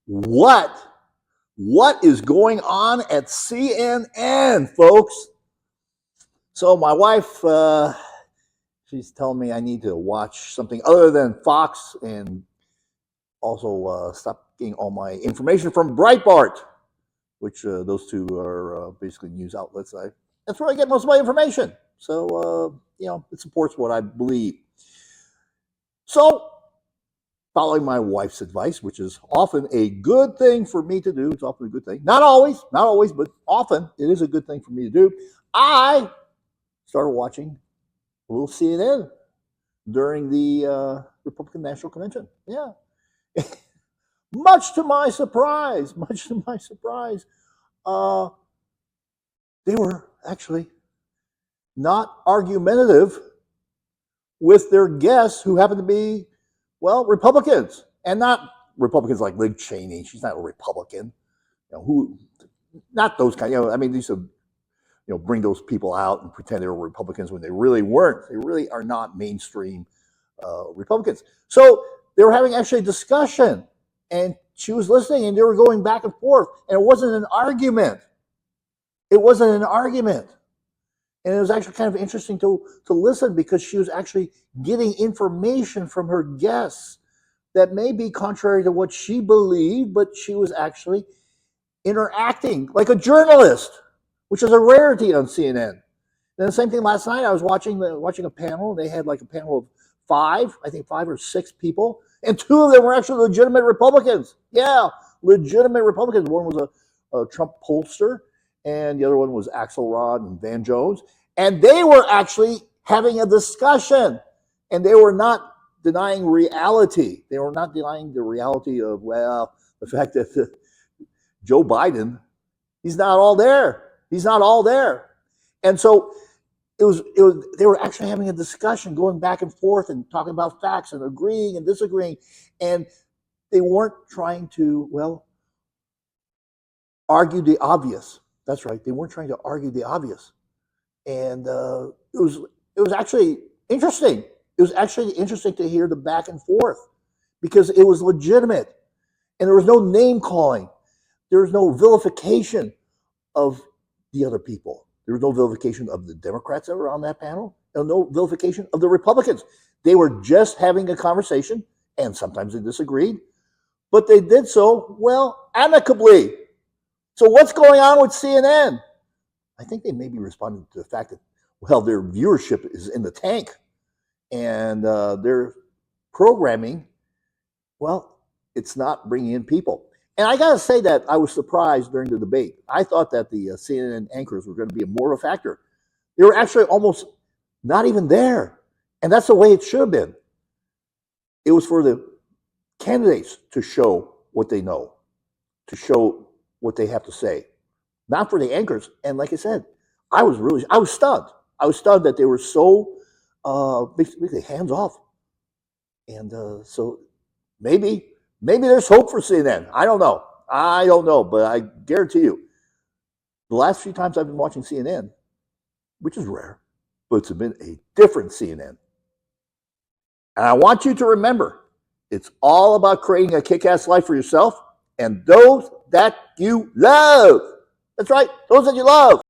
What? What is going on at CNN, folks? So my wife, she's telling me I need to watch something other than Fox and also stop getting all my information from Breitbart, which those two are basically news outlets. That's where I get most of my information. So, it supports what I believe. So, following my wife's advice, which is often a good thing for me to do. It's often a good thing. Not always, but often it is a good thing for me to do. I started watching a little CNN during the Republican National Convention. Yeah. much to my surprise, they were actually not argumentative with their guests who happened to be, well, Republicans, and not Republicans like Liz Cheney. She's not a Republican. Not those kind. I mean, these are, bring those people out and pretend they were Republicans when they really weren't. They really are not mainstream Republicans. So they were having actually a discussion, and she was listening, and they were going back and forth, and it wasn't an argument. It wasn't an argument. And it was actually kind of interesting to listen, because she was actually getting information from her guests that may be contrary to what she believed, but she was actually interacting like a journalist, which is a rarity on CNN. And the same thing last night, I was watching a panel. They had like a panel of five or six people, and two of them were actually legitimate Republicans. Yeah, legitimate Republicans. One was a Trump pollster, and the other one was Axelrod and Van Jones. And they were actually having a discussion, and they were not denying reality. They were not denying the reality of, well, the fact that Joe Biden, he's not all there. He's not all there. And so they were actually having a discussion, going back and forth and talking about facts and agreeing and disagreeing. And they weren't trying to, well, argue the obvious. That's right. They weren't trying to argue the obvious. And it was actually interesting. It was actually interesting to hear the back and forth, because it was legitimate, and there was no name calling. There was no vilification of the other people. There was no vilification of the Democrats that were on that panel, and no vilification of the Republicans. They were just having a conversation, and sometimes they disagreed, but they did so, well, amicably. So what's going on with CNN? I think they may be responding to the fact that, well, their viewership is in the tank, and their programming, well, it's not bringing in people. And I got to say that I was surprised during the debate. I thought that the CNN anchors were going to be more of a factor. They were actually almost not even there. And that's the way it should have been. It was for the candidates to show what they know, to show what they have to say, not for the anchors. And like I said, I was stunned. I was stunned that they were so basically hands off. And so maybe there's hope for CNN. I don't know, but I guarantee you, the last few times I've been watching CNN, which is rare, but it's been a different CNN. And I want you to remember, it's all about creating a kick-ass life for yourself and those that you love. That's right, those that you love.